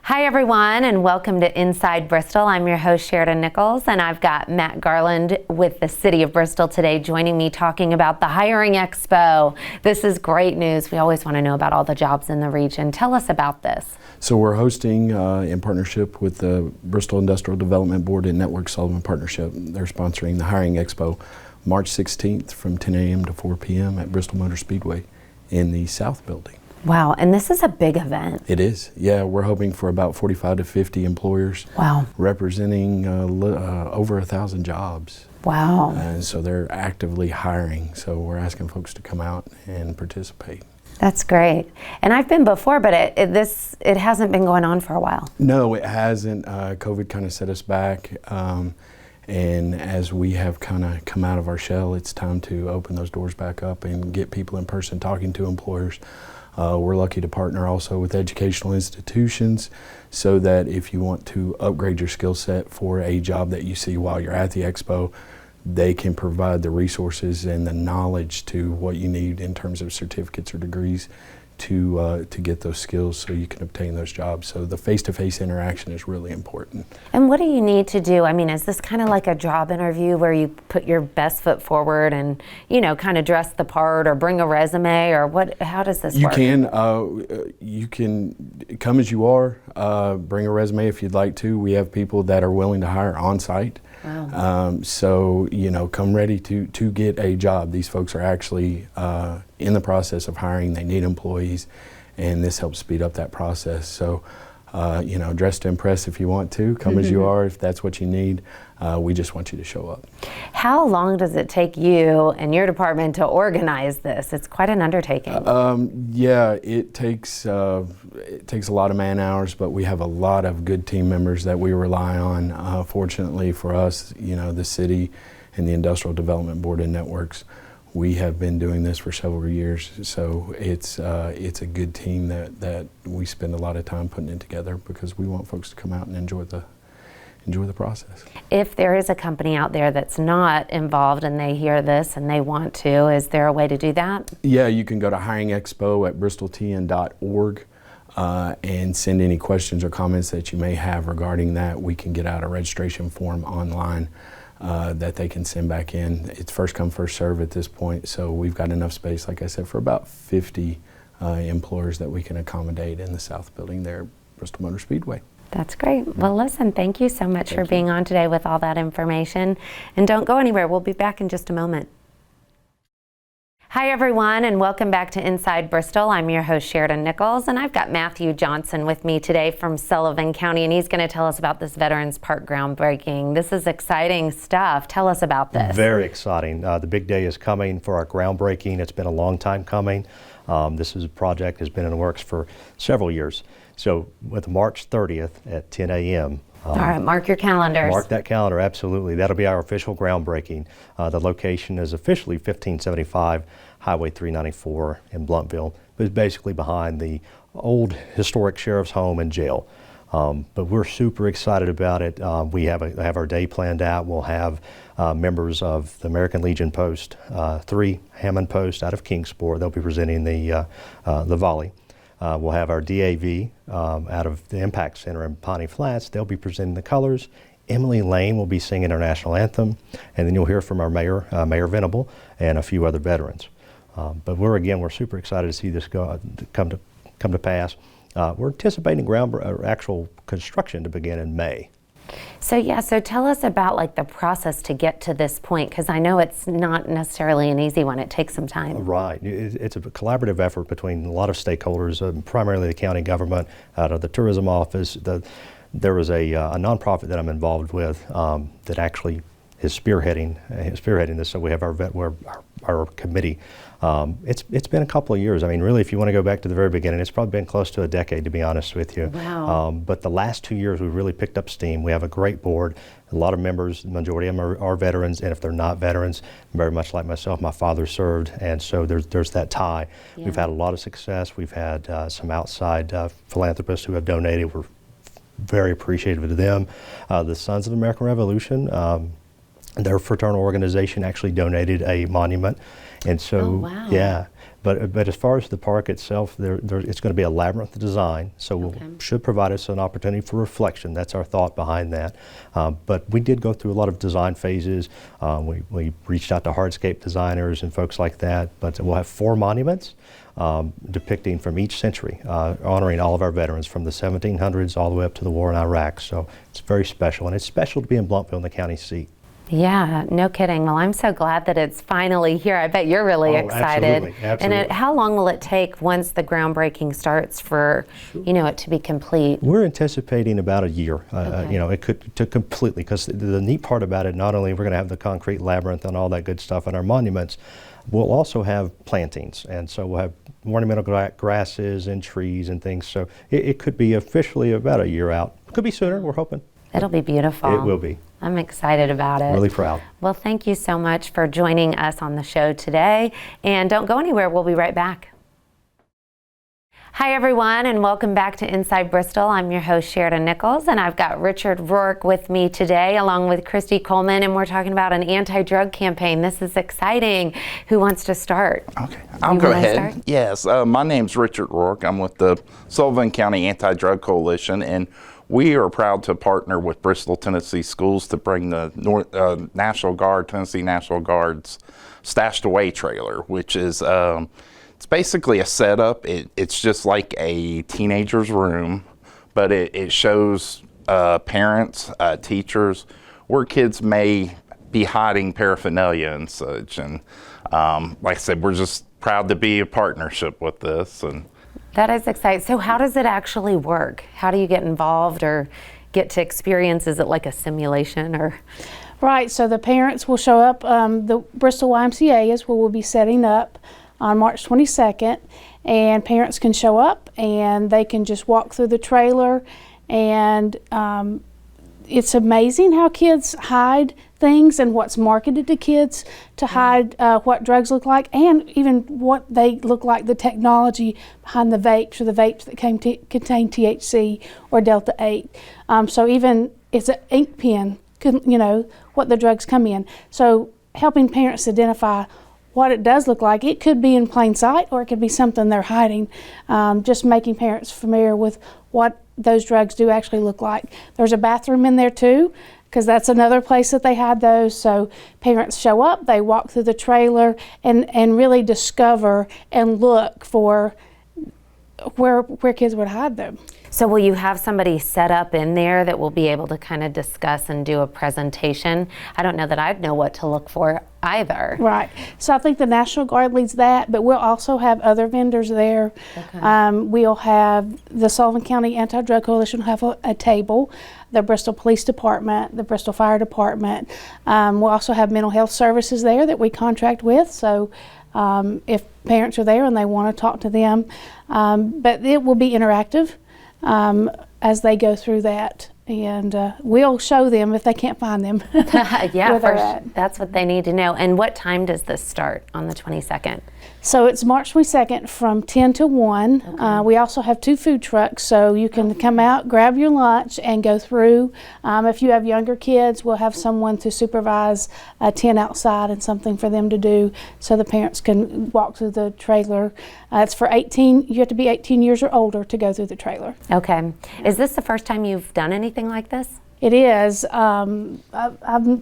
Hi everyone, and welcome to Inside Bristol. I'm your host Sheridan Nichols, and I've got Matt Garland with the City of Bristol today joining me talking about the Hiring Expo. This is great news. We always want to know about all the jobs in the region. Tell us about this. So we're hosting in partnership with the Bristol Industrial Development Board and Network Sullivan Partnership. They're sponsoring the Hiring Expo March 16th from 10 a.m. to 4 p.m. at Bristol Motor Speedway in the South Building. Wow, and this is a big event. It is, yeah. We're hoping for about 45 to 50 employers. Wow. Representing over 1,000 jobs. Wow. And so they're actively hiring, so we're asking folks to come out and participate. That's great. And I've been before, but it hasn't been going on for a while. No, it hasn't. COVID kind of set us back. And as we have kind of come out of our shell, it's time to open those doors back up and get people in person talking to employers. We're lucky to partner also with educational institutions so that if you want to upgrade your skill set for a job that you see while you're at the expo, they can provide the resources and the knowledge to what you need in terms of certificates or degrees to get those skills so you can obtain those jobs. So the face-to-face interaction is really important. And what do you need to do? I mean, is this kind of like a job interview where you put your best foot forward and, you know, kind of dress the part or bring a resume, or what? How does this work? You can come as you are, bring a resume if you'd like to. We have people that are willing to hire on site. Wow. So, you know, come ready to get a job. These folks are actually in the process of hiring. They need employees, and this helps speed up that process. So, you know, dress to impress if you want to. Come as you are if that's what you need. We just want you to show up. How long does it take you and your department to organize this? It's quite an undertaking. Yeah, it takes a lot of man hours, but we have a lot of good team members that we rely on. Fortunately for us, you know, the city and the Industrial Development Board and Networks, we have been doing this for several years, so it's a good team that we spend a lot of time putting it together because we want folks to come out and enjoy the process. If there is a company out there that's not involved and they hear this and they want to, is there a way to do that? Yeah, you can go to hiringexpo@bristoltn.org and send any questions or comments that you may have regarding that. We can get out a registration form online that they can send back in. It's first come, first serve at this point, so we've got enough space, like I said, for about 50 employers that we can accommodate in the South Building there at Bristol Motor Speedway. That's great. Well, listen, thank you so much for being on today with all that information. And don't go anywhere. We'll be back in just a moment. Hi, everyone, and welcome back to Inside Bristol. I'm your host, Sheridan Nichols, and I've got Matthew Johnson with me today from Sullivan County, and he's going to tell us about this Veterans Park groundbreaking. This is exciting stuff. Tell us about this. Very exciting. The big day is coming for our groundbreaking. It's been a long time coming. This is a project that's been in the works for several years. So with March 30th at 10 a.m. All right, mark your calendars. Mark that calendar, absolutely. That'll be our official groundbreaking. The location is officially 1575 Highway 394 in Blountville. It's basically behind the old historic sheriff's home and jail. But we're super excited about it. We have our day planned out. We'll have members of the American Legion Post 3 Hammond Post out of Kingsport. They'll be presenting the volley. We'll have our DAV out of the Impact Center in Pawnee Flats. They'll be presenting the colors. Emily Lane will be singing our national anthem, and then you'll hear from our mayor, Mayor Venable, and a few other veterans. But we're super excited to see this come to pass. We're anticipating actual construction to begin in May. So tell us about like the process to get to this point, because I know it's not necessarily an easy one. It takes some time. Right. It's a collaborative effort between a lot of stakeholders, primarily the county government, out of the tourism office. There was a nonprofit that I'm involved with that actually is spearheading this. So we have our committee. It's been a couple of years. I mean, really, if you want to go back to the very beginning, it's probably been close to a decade, to be honest with you. Wow. But the last 2 years, we've really picked up steam. We have a great board. A lot of members, the majority of them are veterans, and if they're not veterans, very much like myself, my father served, and so there's that tie. Yeah. We've had a lot of success. We've had some outside philanthropists who have donated. We're very appreciative of them. The Sons of the American Revolution, their fraternal organization actually donated a monument, And so, Oh, wow. yeah. But as far as the park itself, it's going to be a labyrinth design, so should provide us an opportunity for reflection. That's our thought behind that. But we did go through a lot of design phases. We reached out to hardscape designers and folks like that. But we'll have 4 monuments depicting from each century, honoring all of our veterans from the 1700s all the way up to the war in Iraq. So it's very special, and it's special to be in Bluntville, in the county seat. Yeah, no kidding. Well, I'm so glad that it's finally here. I bet you're really excited. Absolutely. And how long will it take once the groundbreaking starts for, it to be complete? We're anticipating about a year. It could to completely, because the neat part about it, not only we're going to have the concrete labyrinth and all that good stuff in our monuments, we'll also have plantings, and so we'll have ornamental grasses and trees and things. So it could be officially about a year out. Could be sooner. We're hoping. It'll be beautiful. It will be. I'm excited about it. Really proud. Well, thank you so much for joining us on the show today. And don't go anywhere. We'll be right back. Hi, everyone, and welcome back to Inside Bristol. I'm your host, Sheridan Nichols, and I've got Richard Rourke with me today, along with Christy Coleman, and we're talking about an anti-drug campaign. This is exciting. Who wants to start? Okay, I'll go ahead. Yes, my name's Richard Rourke. I'm with the Sullivan County Anti-Drug Coalition, and we are proud to partner with Bristol, Tennessee schools to bring the National Guard, Tennessee National Guard's Stashed Away trailer, which is it's basically a setup. It's just like a teenager's room, but it shows parents, teachers, where kids may be hiding paraphernalia and such. And like I said, we're just proud to be a partnership with this. And that is exciting. So how does it actually work? How do you get involved or get to experience? Is it like a simulation or? Right, so the parents will show up. The Bristol YMCA is where we'll be setting up on March 22nd, and parents can show up and they can just walk through the trailer, and it's amazing how kids hide things and what's marketed to kids to hide what drugs look like, and even what they look like, the technology behind the vapes, or the vapes that contain THC or Delta 8. So even it's an ink pen, what the drugs come in. So helping parents identify what it does look like. It could be in plain sight, or it could be something they're hiding. Just making parents familiar with what those drugs do actually look like. There's a bathroom in there too, because that's another place that they hide those. So parents show up, they walk through the trailer and really discover and look for where kids would hide them. So will you have somebody set up in there that will be able to kind of discuss and do a presentation? I don't know that I'd know what to look for either. Right. So I think the National Guard leads that, but we'll also have other vendors there. Okay. We'll have the Sullivan County Anti-Drug Coalition have a table, the Bristol Police Department, the Bristol Fire Department. We'll also have mental health services there that we contract with. So if parents are there and they want to talk to them, but it will be interactive as they go through that, and we'll show them if they can't find them. Yeah, that's what they need to know. And what time does this start on the 22nd? So it's March 22nd from 10 to 1. Okay. We also have 2 food trucks, so you can come out, grab your lunch, and go through. If you have younger kids, we'll have someone to supervise a tent outside and something for them to do, so the parents can walk through the trailer. It's for 18. You have to be 18 years or older to go through the trailer. Okay. Is this the first time you've done anything like this? It is. I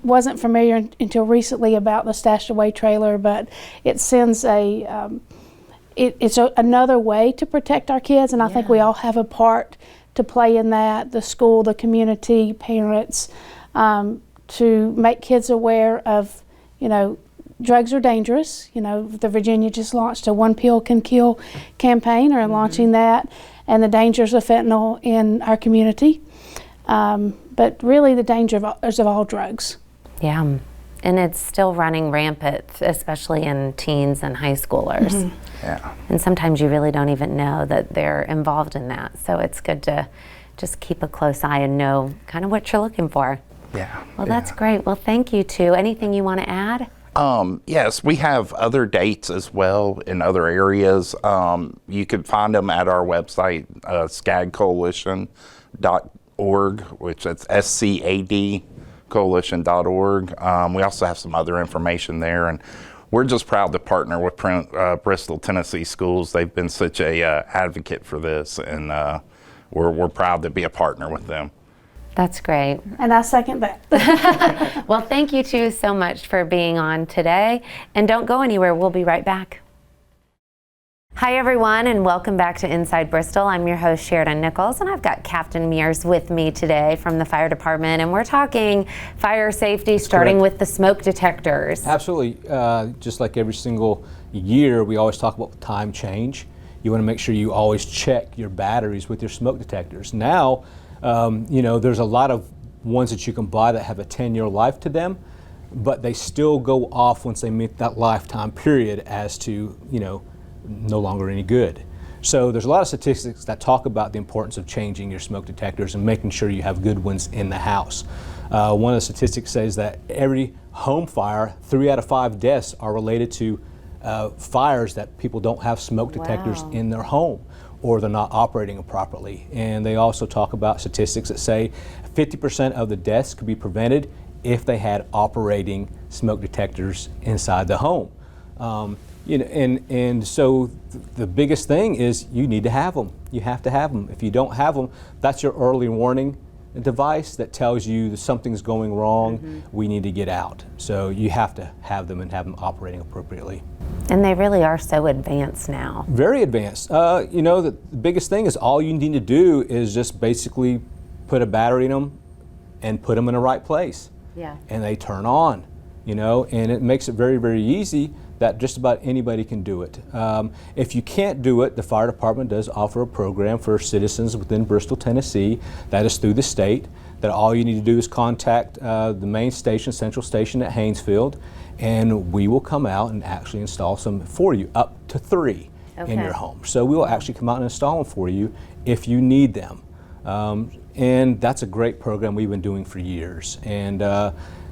wasn't familiar until recently about the Stashed Away trailer, but it sends it's another way to protect our kids, and I think we all have a part to play in that, the school, the community, parents, to make kids aware of, drugs are dangerous. The Virginia just launched a One Pill Can Kill campaign, or launching that, and the dangers of fentanyl in our community. But really the danger of all drugs. Yeah, and it's still running rampant, especially in teens and high schoolers. Mm-hmm. Yeah. And sometimes you really don't even know that they're involved in that. So it's good to just keep a close eye and know kind of what you're looking for. Yeah. Well, that's great. Well, thank you, too. Anything you want to add? Yes, we have other dates as well in other areas. You could find them at our website, scadcoalition.org, which is SCAD coalition.org. We also have some other information there, and we're just proud to partner with Bristol, Tennessee Schools. They've been such a advocate for this, and we're proud to be a partner with them. That's great. And I second that. Well, thank you two so much for being on today. And don't go anywhere. We'll be right back. Hi, everyone, and welcome back to Inside Bristol. I'm your host, Sheridan Nichols, and I've got Captain Mears with me today from the fire department, and we're talking fire safety, starting with the smoke detectors. Absolutely. Just like every single year, we always talk about time change. You want to make sure you always check your batteries with your smoke detectors. Now, there's a lot of ones that you can buy that have a 10-year life to them, but they still go off once they meet that lifetime period as to, no longer any good. So there's a lot of statistics that talk about the importance of changing your smoke detectors and making sure you have good ones in the house. One of the statistics says that every home fire, 3 out of 5 deaths are related to fires that people don't have smoke detectors in their home, or they're not operating them properly. And they also talk about statistics that say 50% of the deaths could be prevented if they had operating smoke detectors inside the home. And so the biggest thing is you need to have them. You have to have them. If you don't have them, that's your early warning device that tells you that something's going wrong, we need to get out. So you have to have them and have them operating appropriately. And they really are so advanced now. Very advanced. The biggest thing is all you need to do is just basically put a battery in them and put them in the right place. Yeah. And they turn on, and it makes it very, very easy that just about anybody can do it. If you can't do it, the fire department does offer a program for citizens within Bristol, Tennessee, that is through the state, that all you need to do is contact the main station, central station at Haynesfield, and we will come out and actually install some for you, up to 3 in your home. So we will actually come out and install them for you if you need them. And that's a great program we've been doing for years. And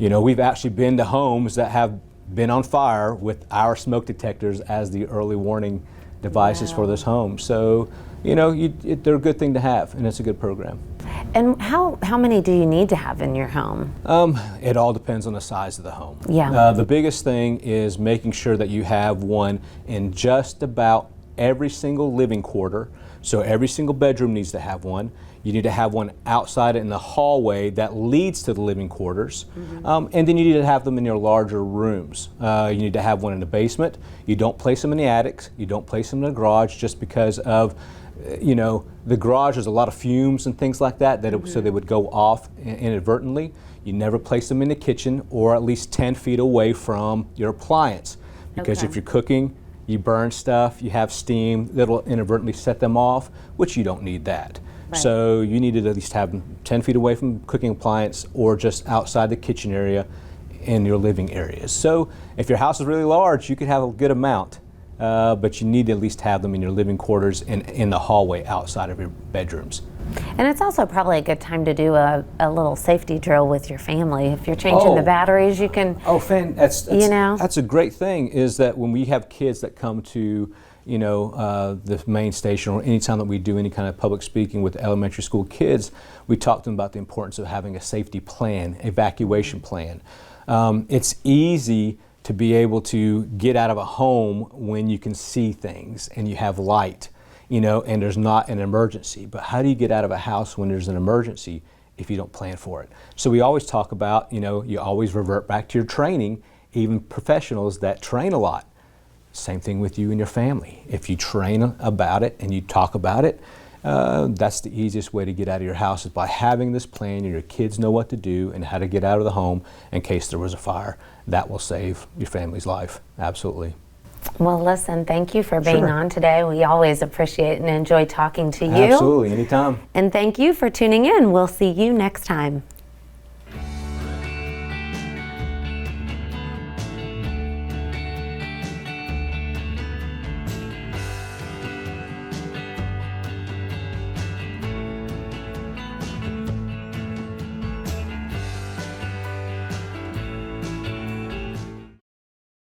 we've actually been to homes that have been on fire with our smoke detectors as the early warning devices for this home. So, they're a good thing to have, and it's a good program. And how many do you need to have in your home? It all depends on the size of the home. Yeah. The biggest thing is making sure that you have one in just about every single living quarter. So every single bedroom needs to have one. You need to have one outside in the hallway that leads to the living quarters. And then you need to have them in your larger rooms. You need to have one in the basement. You don't place them in the attics. You don't place them in the garage just because of, the garage has a lot of fumes and things like that, so they would go off inadvertently. You never place them in the kitchen or at least 10 feet away from your appliance. Because if you're cooking, you burn stuff, you have steam, that'll inadvertently set them off, which you don't need that. Right. So you need to at least have them 10 feet away from cooking appliance or just outside the kitchen area in your living areas. So if your house is really large, you could have a good amount, but you need to at least have them in your living quarters and in the hallway outside of your bedrooms. And it's also probably a good time to do a little safety drill with your family. If you're changing the batteries, you can. That's a great thing, is that when we have kids that come to the main station, or anytime that we do any kind of public speaking with elementary school kids, we talk to them about the importance of having a safety plan, evacuation plan. It's easy to be able to get out of a home when you can see things and you have light, and there's not an emergency. But how do you get out of a house when there's an emergency if you don't plan for it? So we always talk about, you always revert back to your training, even professionals that train a lot. Same thing with you and your family. If you train about it and you talk about it, that's the easiest way to get out of your house, is by having this plan, and your kids know what to do and how to get out of the home in case there was a fire. That will save your family's life, absolutely. Well, listen, thank you for being on today. We always appreciate and enjoy talking to you. Absolutely, anytime. And thank you for tuning in. We'll see you next time.